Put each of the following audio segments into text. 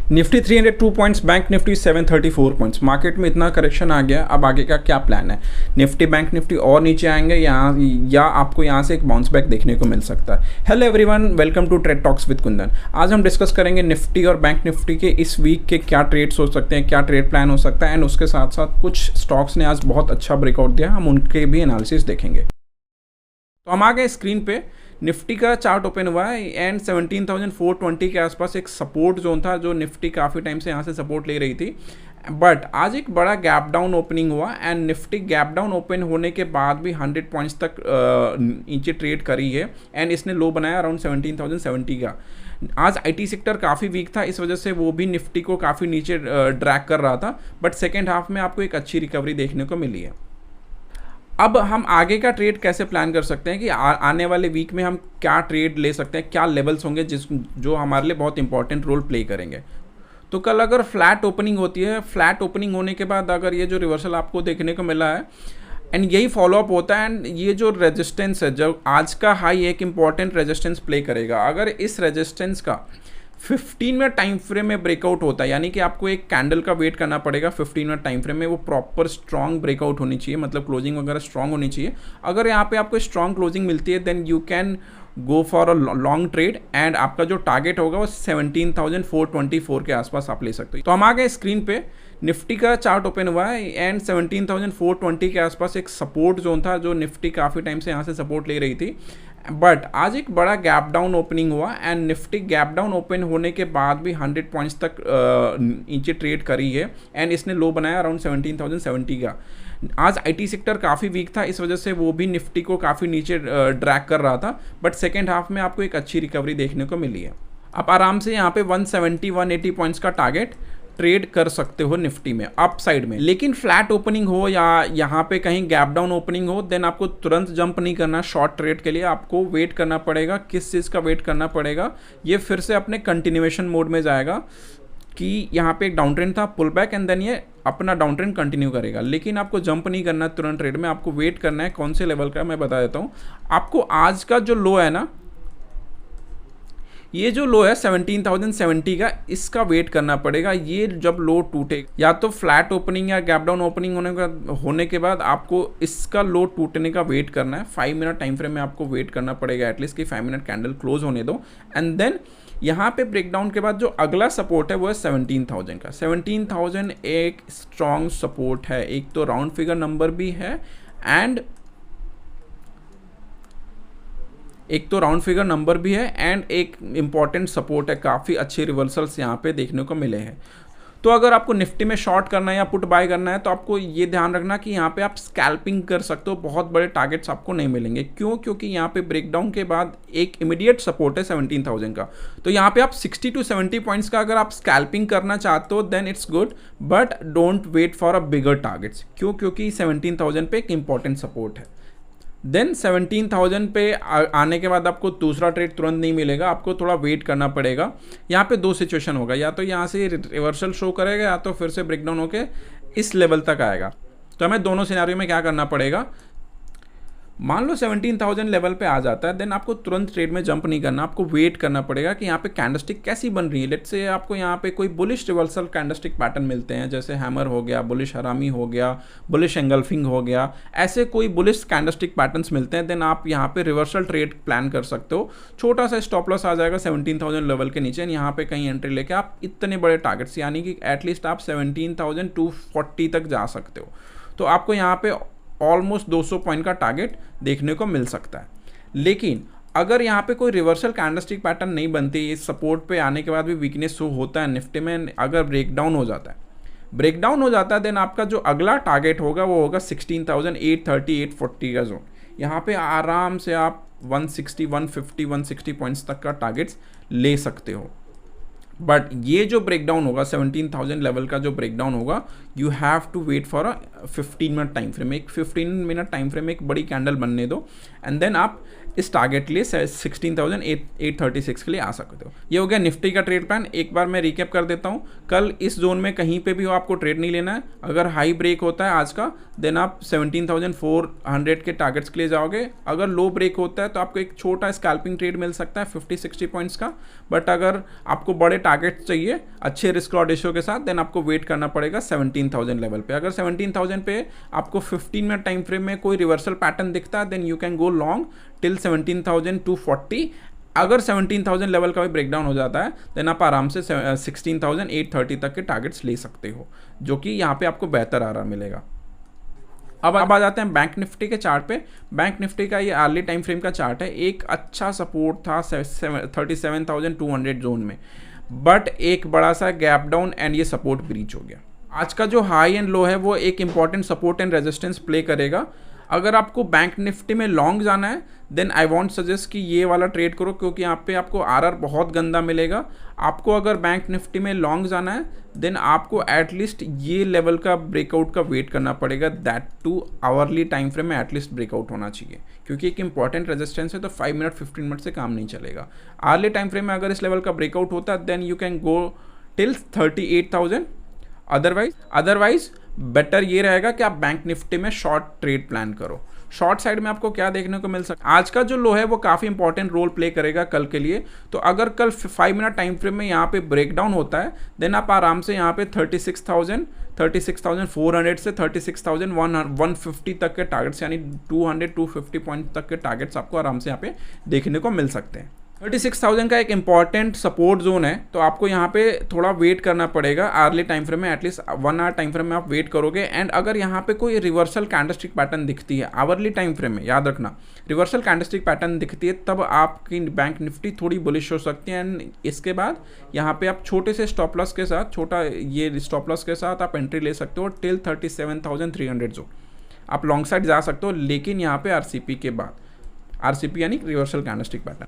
Nifty 302 points, bank Nifty 734 points. Market में इतना correction आ गया, अब आगे का क्या प्लान है? निफ्टी बैंक निफ्टी और नीचे आएंगे यहाँ, या आपको यहाँ से एक बाउंस बैक देखने को मिल सकता है। Hello everyone, welcome to trade talks with Kundan. आज हम डिस्कस करेंगे निफ्टी और बैंक निफ्टी के इस वीक के क्या ट्रेड्स हो सकते हैं, क्या ट्रेड प्लान हो सकता है, एंड उसके साथ साथ कुछ स्टॉक्स ने आज बहुत अच्छा ब्रेकआउट दिया, हम उनके भी एनालिसिस देखेंगे। तो हम आ गए स्क्रीन पे। निफ्टी का चार्ट ओपन हुआ है एंड 17,420 के आसपास एक सपोर्ट जोन था, जो निफ्टी काफ़ी टाइम से यहाँ से सपोर्ट ले रही थी। बट आज एक बड़ा गैप डाउन ओपनिंग हुआ and Nifty gap down open होने के बाद भी 100 पॉइंट्स तक नीचे ट्रेड करी है एंड इसने लो बनाया अराउंड 17,070 का। आज आईटी सेक्टर काफ़ी वीक था, इस वजह से वो भी निफ्टी को काफ़ी नीचे ड्रैग कर रहा था, बट सेकेंड हाफ में आपको एक अच्छी रिकवरी देखने को मिली है। अब हम आगे का ट्रेड कैसे प्लान कर सकते हैं कि आने वाले वीक में हम क्या ट्रेड ले सकते हैं, क्या लेवल्स होंगे जो हमारे लिए बहुत इंपॉर्टेंट रोल प्ले करेंगे। तो कल अगर फ्लैट ओपनिंग होती है, फ्लैट ओपनिंग होने के बाद अगर ये जो रिवर्सल आपको देखने को मिला है एंड यही फॉलोअप होता है एंड ये जो रेजिस्टेंस है, जब आज का हाई एक इंपॉर्टेंट रेजिस्टेंस प्ले करेगा, अगर इस रेजिस्टेंस का 15 मिनट टाइम फ्रेम में ब्रेकआउट होता है, यानी कि आपको एक कैंडल का वेट करना पड़ेगा 15 मिनट टाइम फ्रेम में, वो प्रॉपर स्ट्रॉन्ग ब्रेकआउट होनी चाहिए, मतलब क्लोजिंग वगैरह स्ट्रॉन्ग होनी चाहिए। अगर यहाँ पे आपको स्ट्रॉन्ग क्लोजिंग मिलती है then you can go for a long trade and आपका जो टारगेट होगा वो 17,424 के आसपास आप ले सकते हो। तो हम आ गए स्क्रीन पे। निफ्टी का चार्ट ओपन हुआ है एंड 17,420 के आसपास एक सपोर्ट जोन था, जो निफ्टी काफ़ी टाइम से यहाँ से सपोर्ट ले रही थी। बट आज एक बड़ा गैप डाउन ओपनिंग हुआ and Nifty gap down open होने के बाद भी 100 पॉइंट्स तक नीचे ट्रेड करी है एंड इसने लो बनाया अराउंड 17,070 का। आज आईटी सेक्टर काफ़ी वीक था, इस वजह से वो भी निफ्टी को काफ़ी नीचे ड्रैग कर रहा था, बट सेकेंड हाफ में आपको एक अच्छी रिकवरी देखने को मिली है। आप आराम से यहाँ पे 170-180 पॉइंट्स का टारगेट ट्रेड कर सकते हो निफ्टी में अप साइड में। लेकिन फ्लैट ओपनिंग हो या यहाँ पे कहीं गैप डाउन ओपनिंग हो, देन आपको तुरंत जंप नहीं करना शॉर्ट ट्रेड के लिए, आपको वेट करना पड़ेगा। किस चीज़ का वेट करना पड़ेगा? ये फिर से अपने कंटिन्यूएशन मोड में जाएगा कि यहाँ पे एक डाउन ट्रेंड था, पुल बैक एंड देन ये अपना डाउन ट्रेंड कंटिन्यू करेगा। लेकिन आपको जंप नहीं करना तुरंत ट्रेड में, आपको वेट करना है। कौन से लेवल का मैं बता देता हूँ आपको। आज का जो लो है ना, ये जो लो है 17,070 का, इसका वेट करना पड़ेगा। ये जब लो टूटे, या तो फ्लैट ओपनिंग या गैप डाउन ओपनिंग होने के बाद आपको इसका लो टूटने का वेट करना है। 5 मिनट टाइम फ्रेम में आपको वेट करना पड़ेगा एटलीस्ट कि 5 मिनट कैंडल क्लोज होने दो एंड देन यहाँ पे ब्रेकडाउन के बाद जो अगला सपोर्ट है वो है 17,000 का। 17,000 एक स्ट्रॉन्ग सपोर्ट है, एक तो राउंड फिगर नंबर भी है एंड एंड एक इम्पॉर्टेंट सपोर्ट है। काफ़ी अच्छे रिवर्सल्स यहाँ पे देखने को मिले हैं। तो अगर आपको निफ्टी में शॉर्ट करना है या पुट बाय करना है, तो आपको ये ध्यान रखना कि यहाँ पे आप स्कैल्पिंग कर सकते हो, बहुत बड़े टारगेट्स आपको नहीं मिलेंगे। क्यों? क्योंकि यहाँ पे ब्रेकडाउन के बाद एक इमीडिएट सपोर्ट है 17,000 का। तो यहाँ पे आप 60 to 70 पॉइंट्स का अगर आप स्कैल्पिंग करना चाहते हो then it's good, but don't wait for a bigger targets. क्यों? क्योंकि 17,000 पे एक इंपॉर्टेंट सपोर्ट है। देन 17,000 पे आने के बाद आपको दूसरा ट्रेड तुरंत नहीं मिलेगा, आपको थोड़ा वेट करना पड़ेगा। यहाँ पे दो सिचुएशन होगा, या तो यहाँ से रिवर्सल शो करेगा या तो फिर से ब्रेकडाउन होके इस लेवल तक आएगा। तो हमें दोनों सिनेरियो में क्या करना पड़ेगा? मान लो 17,000 लेवल पे आ जाता है, देन आपको तुरंत ट्रेड में जंप नहीं करना, आपको वेट करना पड़ेगा कि यहाँ पे कैंडलस्टिक कैसी बन रही है। लेट्स से आपको यहाँ पे कोई बुलिश रिवर्सल कैंडलस्टिक पैटर्न मिलते हैं, जैसे हैमर हो गया, बुलिश हरामी हो गया, बुलिश एंगल्फिंग हो गया, ऐसे कोई बुलिश कैंडलस्टिक पैटर्न्स मिलते हैं, देन आप यहाँ पे रिवर्सल ट्रेड प्लान कर सकते हो। छोटा सा स्टॉप लॉस आ जाएगा 17,000 लेवल के नीचे, यहाँ पे कहीं एंट्री लेके आप इतने बड़े टारगेट्स, यानी कि एटलीस्ट आप 17,240 तक जा सकते हो। तो आपको यहाँ पे ऑलमोस्ट 200 पॉइंट का टारगेट देखने को मिल सकता है। लेकिन अगर यहाँ पे कोई रिवर्सल कैंडलस्टिक पैटर्न नहीं बनती, इस सपोर्ट पे आने के बाद भी वीकनेस शो होता है निफ्टी में, अगर ब्रेकडाउन हो जाता है देन आपका जो अगला टारगेट होगा वो होगा 16,830 840 का जोन। यहाँ पे आराम से आप 160 150 160 पॉइंट्स तक का टारगेट्स ले सकते हो। बट ये जो ब्रेकडाउन होगा 17,000 लेवल का जो ब्रेकडाउन होगा, you have to wait for a 15 minute time frame. एक 15 मिनट टाइम फ्रेम में एक बड़ी कैंडल बनने दो एंड देन आप इस टारगेट के लिए 16,836 के लिए आ सकते हो। ये हो गया निफ्टी का ट्रेड प्लान। एक बार मैं रिकैप कर देता हूँ। कल इस जोन में कहीं पे भी हो आपको ट्रेड नहीं लेना है। अगर हाई ब्रेक होता है आज का देन आप 17,400 के टारगेट्स के लिए जाओगे। अगर लो ब्रेक होता है तो आपको एक छोटा स्कैल्पिंग ट्रेड मिल सकता है 50-60 पॉइंट्स का। बट अगर आपको बड़े टारगेट चाहिए अच्छे रिस्क रॉड रेशियो के साथ, देन आपको वेट करना पड़ेगा 17,000 लेवल पे। अगर 17,000 पे आपको 15 मिनट टाइम फ्रेम में कोई रिवर्सल पैटर्न दिखता है, then you can go long till 17,240। अगर 17,000 लेवल का भी ब्रेकडाउन हो जाता है, देन आप आराम से 16,830 तक के टारगेट्स ले सकते हो, जो कि यहाँ पे आपको बेहतर आराम मिलेगा। अब आ जाते हैं बैंक निफ्टी के चार्ट पे। बैंक निफ्टी का ये अर्ली टाइम फ्रेम का चार्ट है। एक अच्छा सपोर्ट था 37,200 जोन में, बट एक बड़ा सा गैप डाउन एंड ये सपोर्ट ब्रीच हो गया। आज का जो हाई एंड लो है वो एक important support and resistance play करेगा। अगर आपको बैंक निफ्टी में लॉन्ग जाना है, देन आई वॉन्ट सजेस्ट कि ये वाला ट्रेड करो, क्योंकि यहाँ पे आपको आरआर बहुत गंदा मिलेगा। आपको अगर बैंक निफ्टी में लॉन्ग जाना है, देन आपको एटलीस्ट ये लेवल का ब्रेकआउट का वेट करना पड़ेगा, that too hourly time frame में एटलीस्ट ब्रेकआउट होना चाहिए, क्योंकि एक इंपॉर्टेंट रेजिस्टेंस है। तो 5 मिनट 15 मिनट से काम नहीं चलेगा। आर्ली टाइम फ्रेम में अगर इस लेवल का ब्रेकआउट होता है, then you can go till 38,000। Otherwise better ये रहेगा कि आप बैंक निफ्टी में शॉर्ट ट्रेड प्लान करो। शॉर्ट साइड में आपको क्या देखने को मिल सकता है, आज का जो लो है वो काफ़ी इंपॉर्टेंट रोल प्ले करेगा कल के लिए। तो अगर कल 5 मिनट टाइम फ्रेम में यहाँ पे ब्रेकडाउन होता है, देन आप आराम से यहाँ पे 36,400 से 36,150 तक के टारगेट्स, यानी 200-250 पॉइंट तक के टारगेट्स आपको आराम से यहाँ पे देखने को मिल सकते हैं। 36,000 का एक इंपॉर्टेंट सपोर्ट जोन है, तो आपको यहाँ पे थोड़ा वेट करना पड़ेगा। आर्ली टाइम फ्रेम में एटलीस्ट 1 आवर टाइम फ्रेम में आप वेट करोगे। एंड अगर यहाँ पे कोई रिवर्सल कैंडलस्टिक पैटर्न दिखती है आवरली टाइम फ्रेम में, याद रखना रिवर्सल कैंडलस्टिक पैटर्न दिखती है, तब आपकी बैंक निफ्टी थोड़ी बुलिश हो सकती है। एंड इसके बाद यहाँ पे आप छोटे से स्टॉप लॉस के साथ, छोटा ये स्टॉप लॉस के साथ आप एंट्री ले सकते हो टिल 37,300 जो आप लॉन्ग साइड जा सकते हो। लेकिन यहाँ पे आरसीपी के बाद, आरसीपी यानी रिवर्सल कैंडलस्टिक पैटर्न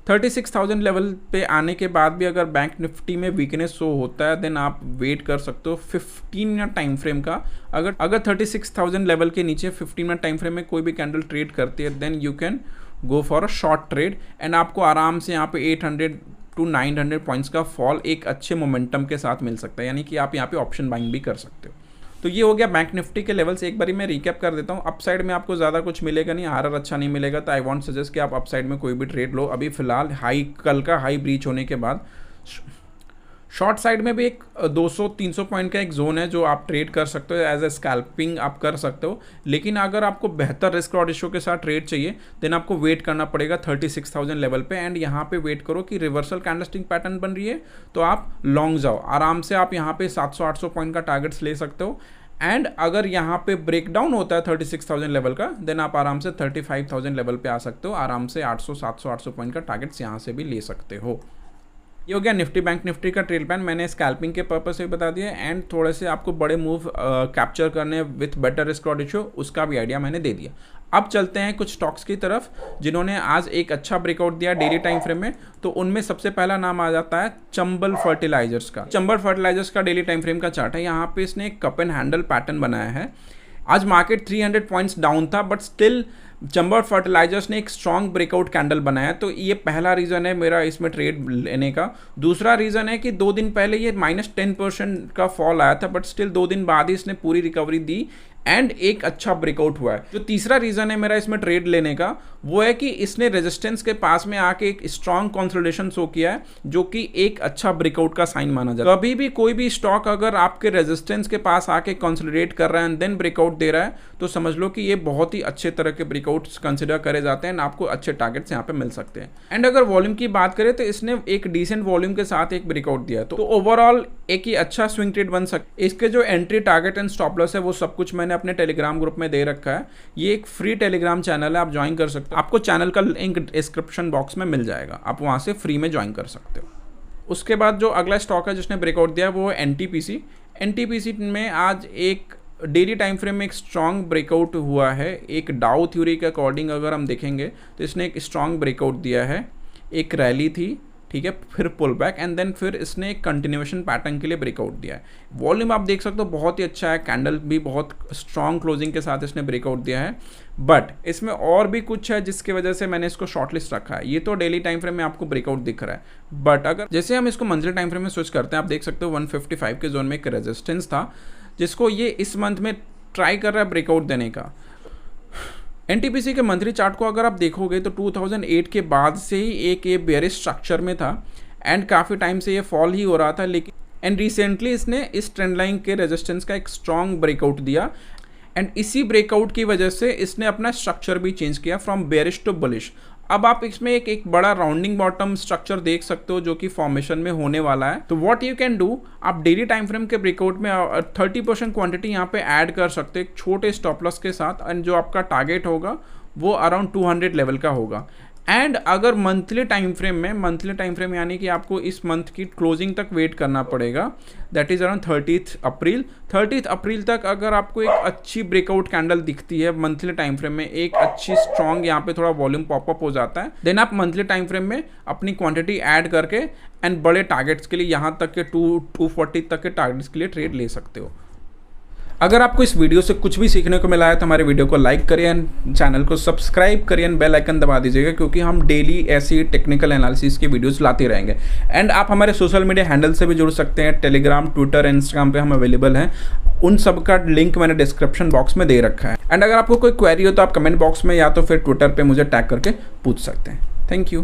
36,000 लेवल पे आने के बाद भी अगर बैंक निफ्टी में वीकनेस शो होता है, देन आप वेट कर सकते हो 15 मिनट टाइम फ्रेम का। अगर 36,000 लेवल के नीचे 15 मिनट टाइम फ्रेम में कोई भी कैंडल ट्रेड करती है, then you can go for a short trade and आपको आराम से यहाँ पे 800-900 पॉइंट्स का फॉल एक अच्छे मोमेंटम के साथ मिल सकता है, यानी कि आप यहाँ पे ऑप्शन बाइंग भी कर सकते हो। तो ये हो गया बैंक निफ्टी के लेवल्स। एक बारी मैं रिकैप कर देता हूँ। अपसाइड में आपको ज़्यादा कुछ मिलेगा नहीं, आरआर अच्छा नहीं मिलेगा, तो आई वांट सजेस्ट कि आप अपसाइड में कोई भी ट्रेड लो। अभी फिलहाल हाई, कल का हाई ब्रीच होने के बाद शॉर्ट साइड में भी एक 200-300 पॉइंट का एक जोन है जो आप ट्रेड कर सकते हो, एज ए स्कैल्पिंग आप कर सकते हो। लेकिन अगर आपको बेहतर रिस्क रॉड रेशियो के साथ ट्रेड चाहिए, देन आपको वेट करना पड़ेगा 36,000 लेवल पे। एंड यहाँ पे वेट करो कि रिवर्सल कैंडलस्टिक पैटर्न बन रही है, तो आप लॉन्ग जाओ आराम से। आप यहाँ पे 700-800 पॉइंट का टारगेट्स ले सकते हो। एंड अगर यहाँ पे ब्रेकडाउन होता है 36,000 लेवल का, देन आप आराम से 35,000 लेवल पे आ सकते हो। आराम से 800-700-800 पॉइंट का टारगेट्स यहाँ से भी ले सकते हो। ये हो गया निफ्टी बैंक निफ्टी का ट्रेड प्लान। मैंने स्कैल्पिंग के पर्पस से बता दिया एंड थोड़े से आपको बड़े मूव कैप्चर करने with better risk rod ratio, उसका भी आइडिया मैंने दे दिया। अब चलते हैं कुछ स्टॉक्स की तरफ जिन्होंने आज एक अच्छा ब्रेकआउट दिया डेली टाइम फ्रेम में। तो उनमें सबसे पहला नाम आ जाता है चंबल फर्टिलाइजर्स का। चंबल फर्टिलाइजर्स का डेली टाइम फ्रेम का चार्ट है। यहाँ पे इसने एक कप एंड हैंडल पैटर्न बनाया है। आज मार्केट 300 पॉइंट्स डाउन था, बट स्टिल चंबल फर्टिलाइजर्स ने एक स्ट्रॉन्ग ब्रेकआउट कैंडल बनाया। तो ये पहला रीज़न है मेरा इसमें ट्रेड लेने का। दूसरा रीज़न है कि 2 दिन पहले ये -10% का फॉल आया था, बट स्टिल 2 दिन बाद ही इसने पूरी रिकवरी दी एंड एक अच्छा ब्रेकआउट हुआ है। जो तीसरा रीज़न है मेरा इसमें ट्रेड लेने का, वो है कि इसने रेजिस्टेंस के पास में आके एक स्ट्रॉन्ग कंसोलिडेशन शो किया है, जो कि एक अच्छा ब्रेकआउट का साइन माना जाता है। कभी भी कोई भी स्टॉक अगर आपके रेजिस्टेंस के पास आके कंसोलिडेट कर रहा है एंड देन ब्रेकआउट दे रहा है, तो समझ लो कि ये बहुत ही अच्छे तरह के ब्रेकआउट्स कंसिडर करे जाते हैं, आपको अच्छे टारगेट्स यहाँ पे मिल सकते हैं। एंड अगर वॉल्यूम की बात करें तो इसने एक डिसेंट वॉल्यूम के साथ एक ब्रेकआउट दिया, तो ओवरऑल एक ही अच्छा स्विंग ट्रेड बन सकता है। इसके जो entry target and stop loss है वो सब कुछ मैंने अपने टेलीग्राम ग्रुप में दे रखा है। ये एक फ्री टेलीग्राम चैनल है, आप ज्वाइन कर सकते हो। आपको चैनल का लिंक डिस्क्रिप्शन बॉक्स में मिल जाएगा, आप वहाँ से फ्री में ज्वाइन कर सकते हो। उसके बाद जो अगला स्टॉक है जिसने ब्रेकआउट दिया वो है एनटीपीसी। एनटीपीसी में आज एक डेली टाइम फ्रेम में एक स्ट्रॉन्ग ब्रेकआउट हुआ है। एक डाउ थ्योरी के अकॉर्डिंग अगर हम देखेंगे तो इसने एक स्ट्रॉन्ग ब्रेकआउट दिया है, एक रैली थी, ठीक है, फिर पुल बैक एंड देन फिर इसने एक कंटिन्यूएशन पैटर्न के लिए ब्रेकआउट दिया है। वॉल्यूम आप देख सकते हो बहुत ही अच्छा है, कैंडल भी बहुत स्ट्रॉन्ग क्लोजिंग के साथ इसने ब्रेकआउट दिया है। बट इसमें और भी कुछ है जिसकी वजह से मैंने इसको शॉर्टलिस्ट रखा है। ये तो डेली टाइम फ्रेम में आपको ब्रेकआउट दिख रहा है, बट अगर जैसे हम इसको मंथली टाइम फ्रेम में स्विच करते हैं, आप देख सकते हो 155 के जोन में एक रेजिस्टेंस था जिसको ये इस मंथ में ट्राई कर रहा है ब्रेकआउट देने का। एनटीपीसी के मंथली चार्ट को अगर आप देखोगे तो 2008 के बाद से ही एक ये बेयरिश स्ट्रक्चर में था एंड काफ़ी टाइम से ये फॉल ही हो रहा था, लेकिन एंड रिसेंटली इसने इस ट्रेंड लाइन के रेजिस्टेंस का एक स्ट्रॉन्ग ब्रेकआउट दिया एंड इसी ब्रेकआउट की वजह से इसने अपना स्ट्रक्चर भी चेंज किया फ्रॉम बेरिश टू बुलिश। अब आप इसमें एक बड़ा राउंडिंग बॉटम स्ट्रक्चर देख सकते हो जो कि फॉर्मेशन में होने वाला है। तो व्हाट यू कैन डू, आप डेली टाइम फ्रेम के ब्रेकआउट में 30% क्वांटिटी यहाँ पे ऐड कर सकते हो एक छोटे स्टॉप लॉस के साथ, एंड जो आपका टारगेट होगा वो अराउंड 200 लेवल का होगा। एंड अगर मंथली टाइम फ्रेम यानी कि आपको इस मंथ की क्लोजिंग तक वेट करना पड़ेगा, दैट इज़ अराउंड 30 अप्रैल तक अगर आपको एक अच्छी ब्रेकआउट कैंडल दिखती है मंथली टाइम फ्रेम में, एक अच्छी स्ट्रॉन्ग यहाँ पे थोड़ा वॉल्यूम पॉपअप हो जाता है, देन आप मंथली टाइम फ्रेम में अपनी क्वांटिटी ऐड करके एंड बड़े टारगेट्स के लिए यहाँ तक के 240 तक के टारगेट्स के लिए ट्रेड ले सकते हो। अगर आपको इस वीडियो से कुछ भी सीखने को मिला है तो हमारे वीडियो को लाइक करिए एंड चैनल को सब्सक्राइब करिए एंड बेल आइकन दबा दीजिएगा, क्योंकि हम डेली ऐसी टेक्निकल एनालिसिस की वीडियोस लाते रहेंगे। एंड आप हमारे सोशल मीडिया हैंडल से भी जुड़ सकते हैं, टेलीग्राम, ट्विटर, इंस्टाग्राम पे हम अवेलेबल हैं, उन सब का लिंक मैंने डिस्क्रिप्शन बॉक्स में दे रखा है। एंड अगर आपको कोई क्वेरी हो तो आप कमेंट बॉक्स में या तो फिर ट्विटर पर मुझे टैग करके पूछ सकते हैं। Thank you.